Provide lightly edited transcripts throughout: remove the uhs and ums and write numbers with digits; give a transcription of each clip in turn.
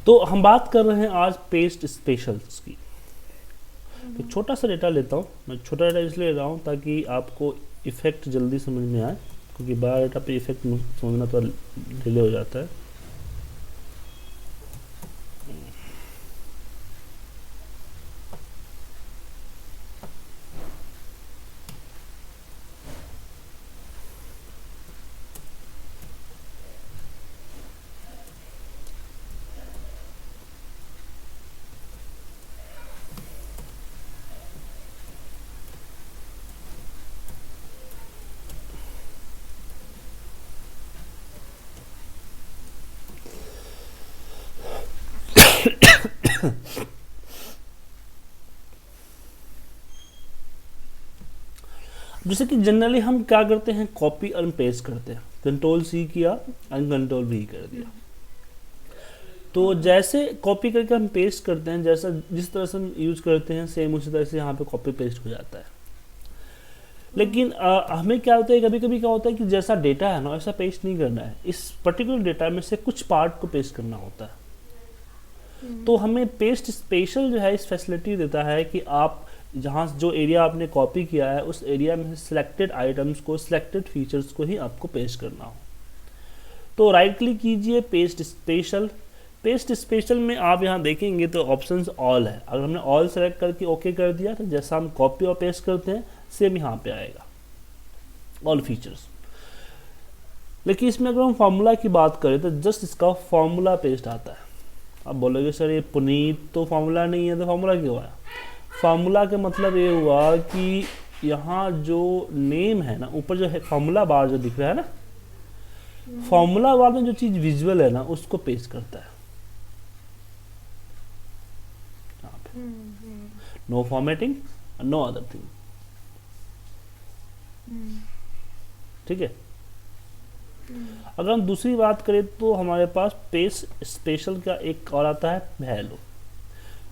तो हम बात कर रहे हैं आज पेस्ट स्पेशल्स की। तो छोटा सा डेटा लेता हूँ मैं, छोटा डेटा इसलिए ले रहा हूँ ताकि आपको इफेक्ट जल्दी समझ में आए, क्योंकि बड़ा डेटा पे इफेक्ट समझना थोड़ा डिले हो जाता है। जैसे कि जनरली हम क्या करते हैं, कॉपी और पेस्ट करते हैं। कंट्रोल सी किया और कंट्रोल वी कर दिया। तो जैसे कॉपी करके हम पेस्ट करते हैं, जैसा जिस तरह से हम यूज करते हैं सेम उसी तरह से यहाँ पे कॉपी पेस्ट हो जाता है। लेकिन हमें क्या होता है, कभी कभी क्या होता है कि जैसा डेटा है ना वैसा पेस्ट नहीं करना है, इस पर्टिकुलर डेटा में से कुछ पार्ट को पेस्ट करना होता है। तो हमें पेस्ट स्पेशल जो है इस फैसिलिटी देता है कि आप जहाँ जो एरिया आपने कॉपी किया है उस एरिया में सिलेक्टेड आइटम्स को, सिलेक्टेड फीचर्स को ही आपको पेस्ट करना हो। तो राइट क्लिक कीजिए, पेस्ट स्पेशल। पेस्ट स्पेशल में आप यहाँ देखेंगे तो ऑप्शंस ऑल है। अगर हमने ऑल सेलेक्ट करके ओके कर दिया तो जैसा हम कॉपी और पेस्ट करते हैं सेम यहाँ पे आएगा, ऑल फीचर्स। लेकिन इसमें अगर हम फॉर्मूला की बात करें तो जस्ट इसका फॉर्मूला पेस्ट आता है। आप बोलोगे सर ये पुनीत तो फॉर्मूला नहीं है, तो फॉर्मूला क्यों आया? फार्मूला का मतलब ये हुआ कि यहाँ जो नेम है ना, ऊपर जो है फार्मूला बार जो दिख रहा है ना, फार्मूला बार में जो चीज विजुअल है ना उसको पेस्ट करता है। No formatting, no other thing. ठीक है। अगर हम दूसरी बात करें तो हमारे पास पेस्ट स्पेशल का एक और आता है वैल्यू।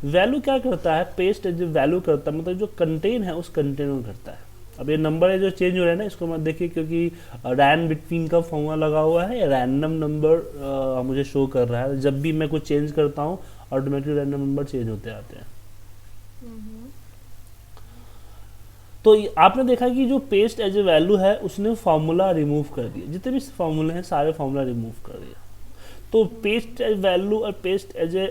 वैल्यू क्या करता है? पेस्ट जो वैल्यू करता है मतलब जो कंटेन है उस कंटेन में करता है। अब ये नंबर है जो चेंज हो रहा है ना, इसको मत देखिए क्योंकि रैन बिटवीन का फॉर्मूला लगा हुआ है, रैंडम नंबर मुझे शो कर रहा है। जब भी मैं कुछ चेंज करता हूँ ऑटोमेटिक रैंडम नंबर चेंज होते आते हैं। तो आपने देखा कि जो पेस्ट एज ए वैल्यू है उसने फॉर्मूला रिमूव कर दिया, जितने भी फॉर्मूले हैं सारे फॉर्मूला रिमूव कर दिया। तो पेस्ट एज वैल्यू और पेस्ट एज ए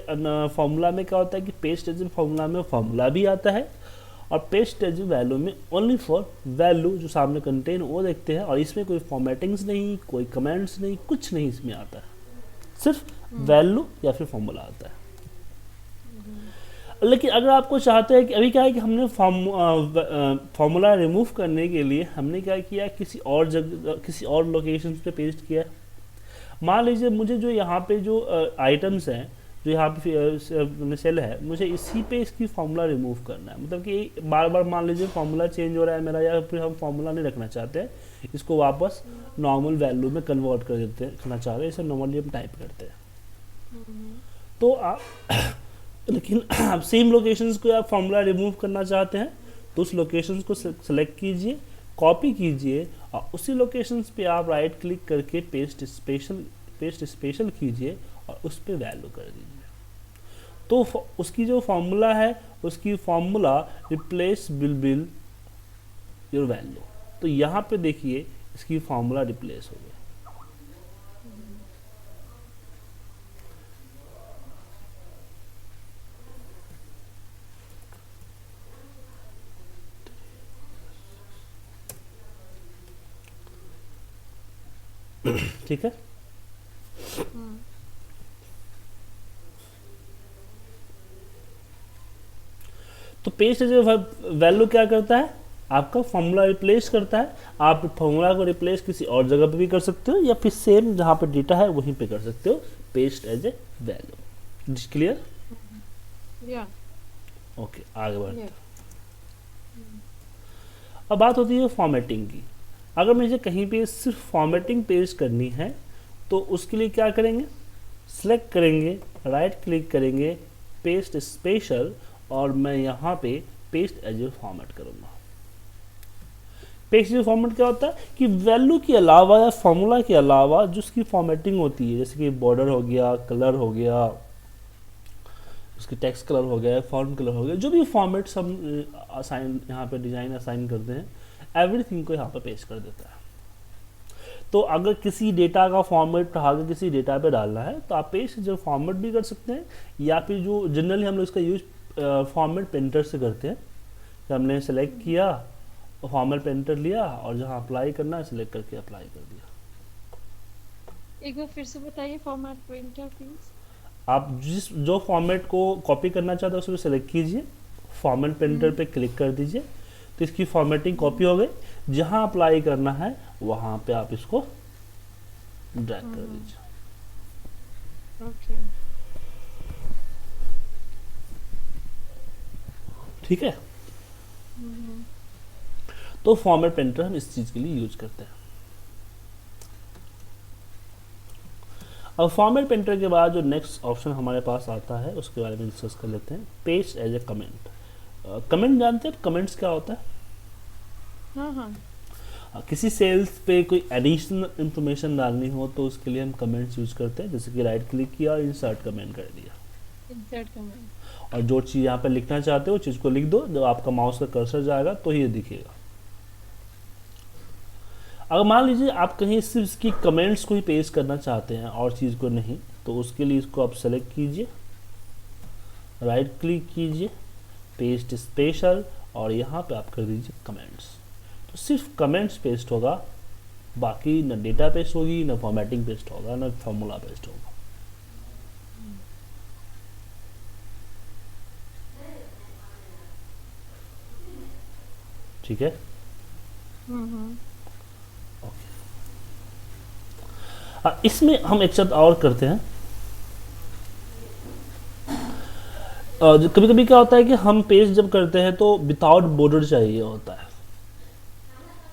फॉर्मूला में क्या होता है कि पेस्ट एज ए फॉर्मूला में फॉर्मूला भी आता है और पेस्ट एज ए वैल्यू में ओनली फॉर वैल्यू जो सामने कंटेन वो देखते हैं, और इसमें कोई फॉर्मेटिंग्स नहीं, कोई कमेंट्स नहीं, कुछ नहीं इसमें आता है, सिर्फ वैल्यू या फिर फॉर्मूला आता है। लेकिन अगर आपको चाहते हैं कि अभी क्या है कि हमने फॉर्मूला रिमूव करने के लिए हमने क्या किया, किसी और जगह किसी और लोकेशन पे पेस्ट किया। मान लीजिए मुझे जो यहाँ पे जो आइटम्स हैं, जो यहाँ पे सेल है, मुझे इसी पे इसकी फॉर्मूला रिमूव करना है। मतलब कि बार बार मान लीजिए फॉर्मूला चेंज हो रहा है मेरा, या फिर हम फॉर्मूला नहीं रखना चाहते हैं, इसको वापस नॉर्मल वैल्यू में कन्वर्ट कर देते हैं, रखना चाह रहे हैं, इसे नॉर्मली हम टाइप करते हैं। तो आप लेकिन आप सेम लोकेशंस को आप फॉर्मूला रिमूव करना चाहते हैं तो उस लोकेशंस को सेलेक्ट कीजिए, कॉपी कीजिए और उसी लोकेशंस पे आप राइट क्लिक करके पेस्ट स्पेशल कीजिए और उस पे वैल्यू कर दीजिए। तो उसकी जो फॉर्मूला है उसकी formula replace will your value. तो यहाँ पे देखिए इसकी फॉर्मूला रिप्लेस हो गया। ठीक है। तो पेस्ट जो वैल्यू क्या करता है, आपका फॉर्मूला रिप्लेस करता है। आप फॉर्मूला को रिप्लेस किसी और जगह पे भी कर सकते हो या फिर सेम जहां पे डेटा है वहीं पे कर सकते हो, paste as a value. Clear? या ओके, आगे बढ़ते हैं। अब बात होती है फॉर्मेटिंग की। अगर मुझे कहीं पे सिर्फ फॉर्मेटिंग पेस्ट करनी है तो उसके लिए क्या करेंगे, सिलेक्ट करेंगे, राइट क्लिक करेंगे, पेस्ट स्पेशल, और मैं यहाँ पे पेस्ट एज ए फॉर्मेट करूँगा। पेस्ट एज ए फॉर्मेट क्या होता है कि वैल्यू के अलावा या फॉर्मूला के अलावा जो उसकी फॉर्मेटिंग होती है, जैसे कि बॉर्डर हो गया, कलर हो गया, उसकी टेक्स्ट कलर हो गया, फॉन्ट कलर हो गया, जो भी फॉर्मेट्स हम असाइन यहाँ पे डिजाइन असाइन करते हैं, एवरीथिंग को यहाँ पे पेस्ट कर देता है। तो अगर किसी डेटा का फॉर्मेट उठा के किसी डेटा पे डालना है तो आप पेस्ट जो फॉर्मेट भी कर सकते हैं, या फिर जो जनरली हम लोग इसका यूज फॉर्मेट पेंटर से करते हैं कि हमने सेलेक्ट किया, फॉर्मेट पेंटर लिया और जहाँ अप्लाई करना है सेलेक्ट करके अप्लाई कर दिया। एक बार फिर से बताइए फॉर्मेट प्रिंटर प्लीज। आप जो फॉर्मेट को कॉपी करना चाहते हैं उसको सेलेक्ट कीजिए, फॉर्मेट पेंटर पे क्लिक कर दीजिए, तो इसकी फॉर्मेटिंग कॉपी हो गई। जहाँ अप्लाई करना है वहाँ पे आप इसको ड्रैग कर दीजिए। ओके, ठीक है, तो फॉर्मेट पेंटर हम इस चीज के लिए यूज करते हैं। अब फॉर्मेट पेंटर के बाद जो नेक्स्ट ऑप्शन हमारे पास आता है उसके बारे में डिस्कस कर लेते हैं, paste as a comment. Comment जानते हैं कमेंट्स क्या होता है? हाँ हाँ, किसी सेल्स पे कोई एडिशनल इंफॉर्मेशन डालनी हो तो उसके लिए हम कमेंट्स यूज करते हैं, जैसे कि राइट क्लिक किया और इंसर्ट कमेंट कर दिया, इंसर्ट कमेंट। और जो चीज़ यहाँ पे लिखना चाहते हो चीज़ को लिख दो, जब आपका माउस का कर्सर जाएगा तो ये दिखेगा। अगर मान लीजिए आप कहीं सिर्फ इसकी कमेंट्स को ही पेस्ट करना चाहते हैं और चीज़ को नहीं, तो उसके लिए इसको आप सेलेक्ट कीजिए, राइट क्लिक कीजिए, पेस्ट स्पेशल, और यहाँ पे आप कर दीजिए कमेंट्स। तो सिर्फ कमेंट्स पेस्ट होगा, बाकी न डेटा पेस्ट होगी, न फॉर्मेटिंग पेस्ट होगा, न फॉर्मूला पेस्ट होगा। ठीक है, इसमें हम एक शब्द और करते हैं। कभी कभी क्या होता है कि हम पेस्ट जब करते हैं तो विदाउट बॉर्डर चाहिए होता है,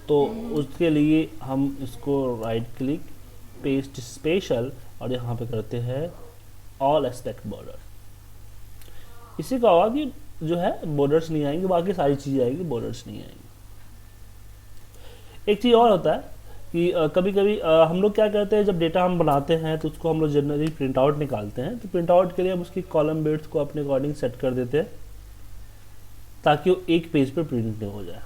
तो उसके लिए हम इसको राइट क्लिक, पेस्ट स्पेशल, और यहाँ पे करते हैं ऑल एक्सपेक्ट बॉर्डर। इससे क्या होगा कि जो है बॉर्डर्स नहीं आएंगे, बाकी सारी चीज़ें आएंगी, बॉर्डर्स नहीं आएंगी। एक चीज़ और होता है कि कभी कभी हम लोग क्या करते हैं, जब डेटा हम बनाते हैं तो उसको हम लोग जनरली प्रिंट आउट निकालते हैं, तो प्रिंट आउट के लिए हम उसकी कॉलम बिड्स को अपने अकॉर्डिंग सेट कर देते हैं ताकि वो एक पेज पर प्रिंट नहीं हो जाए।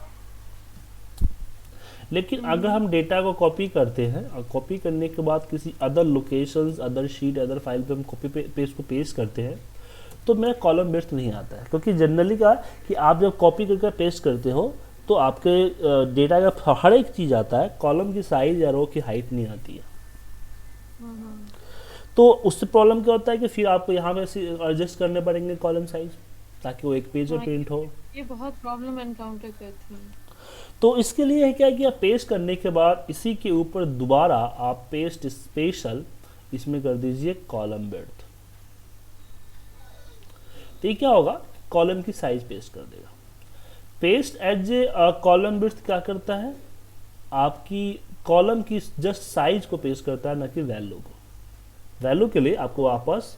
लेकिन अगर हम डेटा को कॉपी करते हैं और कॉपी करने के बाद किसी other locations, other sheet, other file पे हम कॉपी पेस्ट को पेस्ट करते हैं, तो मेरा कॉलम बेस्ड नहीं आता है, क्योंकि जनरली क्या है कि आप जब कॉपी करके पेस्ट करते हो तो आपके डेटा का हर एक चीज़ आता है, कॉलम की साइज या रो की हाइट नहीं आती है। तो उससे प्रॉब्लम क्या होता है कि फिर आपको यहाँ पे एडजस्ट करने पड़ेंगे कॉलम साइज, ताकि वो एक पेज पर प्रिंट हो। ये बहुत प्रॉब्लम एनकाउंटर करती है। तो इसके लिए है क्या कि आप पेस्ट करने के बाद इसी के ऊपर दोबारा आप पेस्ट स्पेशल इसमें कर दीजिए कॉलम विड्थ। तो ये क्या होगा, कॉलम की साइज पेस्ट कर देगा। Paste as a column width क्या करता है, आपकी कॉलम की जस्ट साइज को पेस्ट करता है, न कि वैल्यू को। वैल्यू के लिए आपको वापस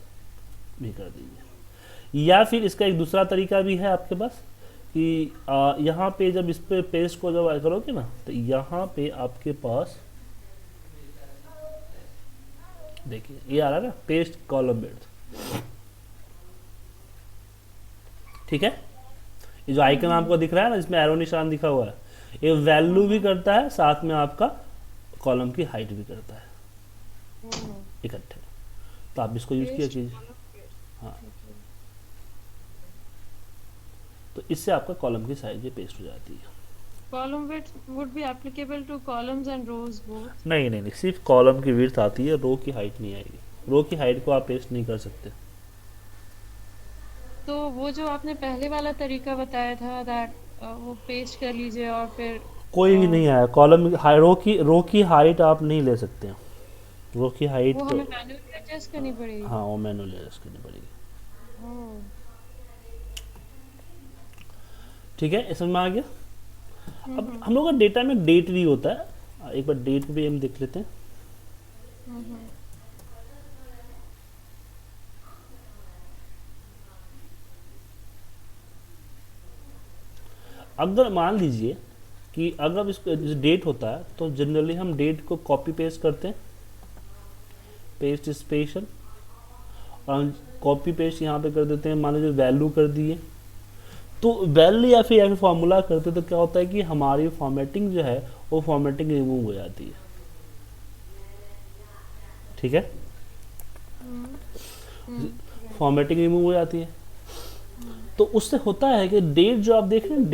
भी कर दीजिए, या फिर इसका एक दूसरा तरीका भी है आपके पास कि यहाँ पे जब इस पे पेस्ट को जब करोगे ना, तो यहाँ पे आपके पास देखिए ये आ रहा है ना, पेस्ट कॉलम विड्थ। ठीक है, ये जो आइकन आपको दिख रहा है ना, इसमें एरो निशान दिखा हुआ है, ये वैल्यू भी करता है, साथ में आपका कॉलम की हाइट भी करता है इकट्ठे। तो आप इसको यूज किया कीजिए। हाँ, तो इससे आपका कॉलम की साइज पेस्ट हो जाती है। Column width would be applicable to columns and rows both? नहीं नहीं नहीं, सिर्फ कॉलम की विड्थ आती है, रो की हाइट नहीं आएगी। रो की हाइट को आप पेस्ट नहीं कर सकते। तो वो जो आपने पहले वाला तरीका बताया था दैट वो पेस्ट कर लीजिए और फिर कोई भी नहीं आया, कॉलम रो की हाइट आप नहीं ले सकते हैं। रो की हाइट वो तो हमें मैन्युअली एडजस्ट करनी पड़ेगी। हाँ, वो मैनुअली एडजस्ट करनी पड़ेगी। ओह, ठीक है, समझ में आ गया। अब हम लोग का डेटा में डेट भी होता है, एक बार डेट भी हम देख लेते हैं। अगर मान लीजिए कि अगर इसको डेट होता है तो जनरली हम डेट को कॉपी पेस्ट करते हैं, पेस्ट स्पेशल, और कॉपी पेस्ट यहाँ पे कर देते हैं, मान लीजिए वैल्यू कर दिए, तो वैल्यू या फिर फॉर्मूला करते तो क्या होता है कि हमारी फॉर्मेटिंग जो है वो फॉर्मेटिंग रिमूव हो जाती है। ठीक है, फॉर्मेटिंग रिमूव हो जाती है। तो उससे होता है कि डेट जो आप देख रहे हैं,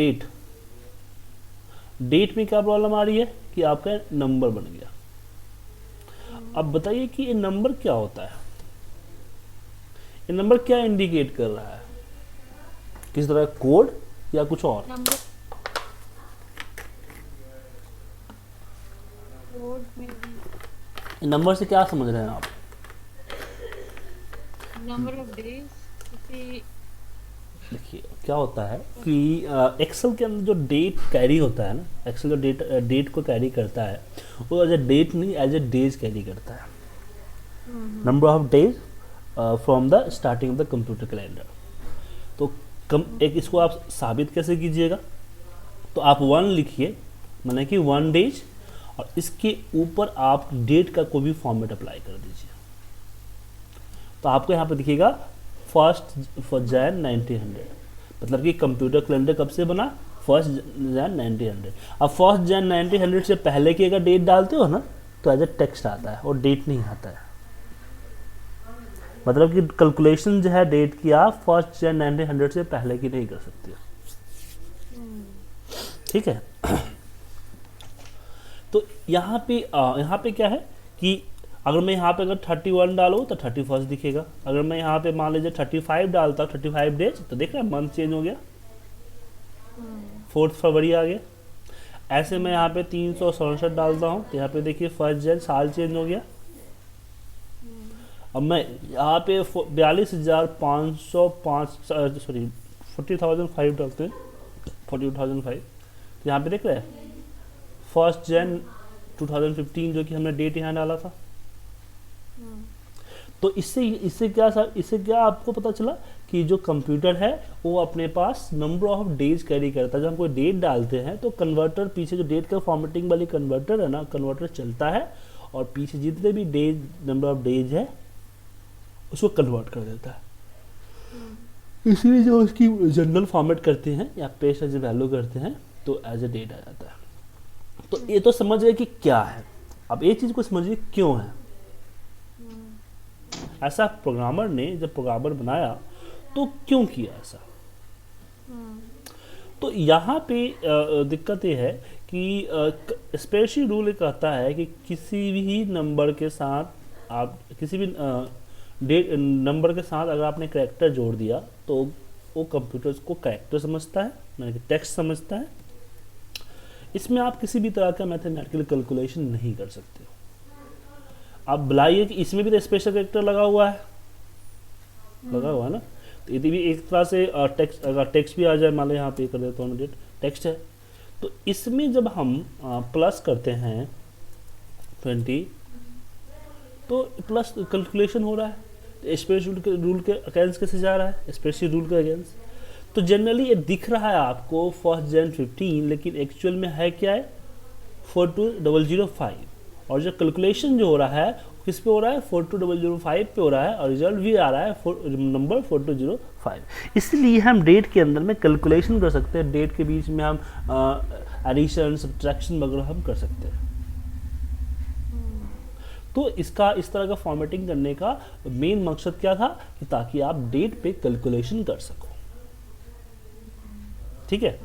डेट में क्या प्रॉब्लम आ रही है कि आपका नंबर बन गया। अब बताइए कि ये नंबर क्या होता है, ये नंबर क्या इंडिकेट कर रहा है, किस तरह का कोड या कुछ और? नंबर कोड में नंबर से क्या समझ रहे हैं आप? नंबर ऑफ डेज किसी देखिए क्या होता है कि एक्सेल के अंदर जो डेट कैरी होता है ना, एक्सेल जो डेट को कैरी करता है वो एज ए डेट नहीं, एज ए डेज कैरी करता है। Number of days from the starting of the computer calendar. तो एक इसको आप साबित कैसे कीजिएगा, तो आप 1 लिखिए, माने कि 1 डेज, और इसके ऊपर आप डेट का कोई भी फॉर्मेट अप्लाई कर दीजिए। तो आपको यहाँ पे दिखेगा 1 जैन 1900, मतलब कि कंप्यूटर कैलेंडर कब से बना, 1 जैन 1900। अब 1 जैन 1900 से पहले की अगर डेट डालते हो ना तो एज ए टेक्स्ट आता है और डेट नहीं आता है। मतलब कि कैलकुलेशन जो है डेट की आप 1 जैन 1900 से पहले की नहीं कर सकते। ठीक है, तो यहाँ पे क्या है कि अगर मैं यहाँ पे अगर 31 डालूँ तो 31 दिखेगा। अगर मैं यहाँ पे मान लीजिए 35 डालता हूँ, 35 डेज, तो देख रहे हैं मंथ चेंज हो गया, 4 फरवरी आ गया। ऐसे मैं यहाँ पे 367 डालता हूँ तो यहाँ पे देखिए 1 जैन, साल चेंज हो गया। अब मैं यहाँ पे 42,505 सॉरी 40,005 डालते हैं, 40,005, तो यहाँ पे देख रहे हैं 1 जैन 2015 जो कि हमने डेट यहाँ डाला था। तो इससे क्या आपको पता चला कि जो कंप्यूटर है वो अपने पास नंबर ऑफ डेज कैरी करता है। जब हम कोई डेट डालते हैं तो कन्वर्टर पीछे, जो डेट का फॉर्मेटिंग वाली कन्वर्टर है ना, कन्वर्टर चलता है और पीछे जितने भी डेज, नंबर ऑफ डेज है उसको कन्वर्ट कर देता है। इसलिए जो उसकी जनरल फॉर्मेट करते हैं या पेस्ट एज ए वैल्यू करते हैं तो एज ए डेट आ जाता है। तो ये तो समझ गए कि क्या है। अब एक चीज को समझिए क्यों है ऐसा। प्रोग्रामर ने जब प्रोग्रामर बनाया तो क्यों किया ऐसा। तो यहाँ पे दिक्कत ये है कि स्पेशल रूल कहता है कि किसी भी नंबर के साथ आप किसी भी नंबर के साथ अगर आपने कैरेक्टर जोड़ दिया तो वो कंप्यूटर को कैरेक्टर समझता है, यानी कि टेक्स्ट समझता है। इसमें आप किसी भी तरह का मैथमेटिकल कैलकुलेशन नहीं कर सकते हो। आप बुलाइए कि इसमें भी तो स्पेशल कैरेक्टर लगा हुआ है, लगा हुआ है ना, तो यदि भी एक तरह से टेक्स्ट, अगर टेक्स्ट भी आ जाए, मान लो यहाँ पे कर देता हूँ डेट, टेक्स्ट है, तो इसमें जब हम प्लस करते हैं 20 तो प्लस कैलकुलेशन हो रहा है। तो स्पेशल रूल के अगेंस्ट कैसे जा रहा है, स्पेशल रूल के अगेंस्ट। तो जनरली ये दिख रहा है आपको 1 जैन 15, लेकिन एक्चुअल में है क्या है 42005, और जो कैलकुलेशन जो हो रहा है किस पे हो रहा है 42005 पे हो रहा है, और रिजल्ट भी आ रहा है नंबर 4205। इसलिए हम डेट के अंदर में कैलकुलेशन कर सकते हैं, डेट के बीच में हम एडिशन सब्ट्रैक्शन वगैरह हम कर सकते हैं। तो इसका इस तरह का फॉर्मेटिंग करने का मेन मकसद क्या था कि ताकि आप डेट पे कैलकुलेशन कर सको। ठीक है,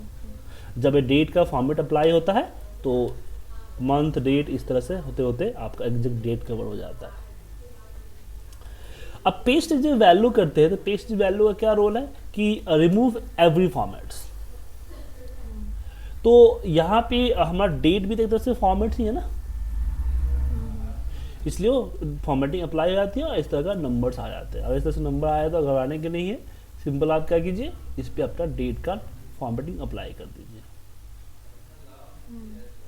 जब ये डेट का फॉर्मेट अप्लाई होता है तो मंथ डेट इस तरह से होते होते आपका एग्जैक्ट डेट कवर हो जाता है। अब पेस्ट जो वैल्यू करते हैं तो पेस्ट वैल्यू का क्या रोल है कि रिमूव एवरी फॉर्मेट्स। तो यहाँ पे हमारा डेट भी तो एक तरह से फॉर्मेट ही है ना, इसलिए वो फॉर्मेटिंग अप्लाई हो जाती है और इस तरह का नंबर्स आ जाते हैं। अगर इस तरह से नंबर आया तो घबराने के नहीं है, सिंपल आप क्या कीजिए इस पर अपना डेट का फॉर्मेटिंग अप्लाई कर दीजिए।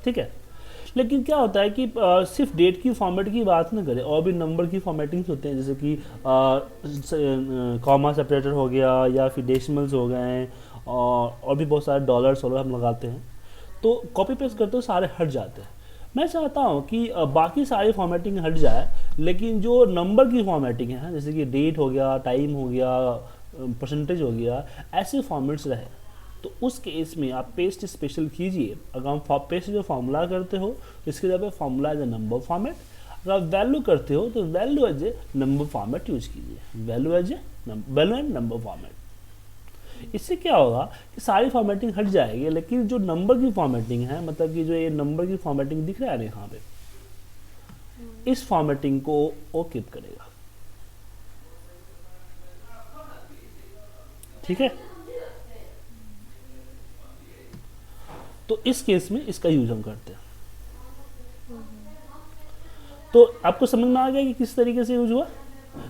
ठीक है, लेकिन क्या होता है कि सिर्फ डेट की फॉर्मेट की बात ना करें, और भी नंबर की फॉर्मेटिंग्स होते हैं, जैसे कि कॉमा सेपरेटर हो गया या फिर डेसिमल्स हो गए, और भी बहुत सारे डॉलर्स वगैरह हम लगाते हैं। तो कॉपी पेस्ट करते हो सारे हट जाते हैं। मैं चाहता हूँ कि बाकी सारी फॉर्मेटिंग हट जाए, लेकिन जो नंबर की फॉर्मेटिंग है, जैसे कि डेट हो गया, टाइम हो गया, परसेंटेज हो गया, ऐसे फॉर्मेट्स रहे, तो उस केस में आप पेस्ट स्पेशल कीजिए। अगर हम पेस्ट जो फार्मूला करते हो तो इसके जगह पे formula as a number format, अगर आप वैल्यू करते हो तो value as a number format use कीजिए, value as a value and number format. इससे क्या होगा कि सारी फॉर्मेटिंग हट जाएगी, लेकिन जो नंबर की फॉर्मेटिंग है, मतलब कि जो ये नंबर की फॉर्मेटिंग दिख रहा है ना यहाँ पे, इस फॉर्मेटिंग को वो कीप करेगा। ठीक है, तो इस केस में इसका यूज हम करते हैं। तो आपको समझ में आ गया कि किस तरीके से यूज हुआ।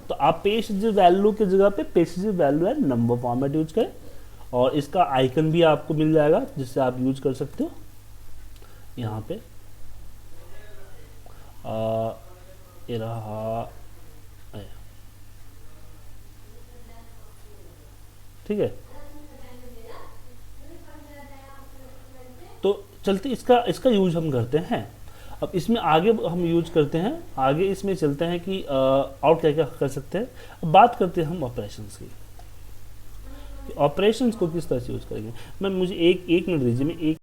तो आप पेस्ट वैल्यू की जगह पे paste value and number format use करें, और इसका आइकन भी आपको मिल जाएगा जिससे आप यूज कर सकते हो यहाँ पे। ये रहा, ठीक है। तो चलते इसका यूज हम करते हैं। अब इसमें आगे हम यूज करते हैं, आगे इसमें चलते हैं कि और क्या क्या कर सकते हैं। अब बात करते हैं हम ऑपरेशंस की, ऑपरेशंस को किस तरह से यूज करेंगे। मैं मुझे एक मिनट दीजिए, मैं एक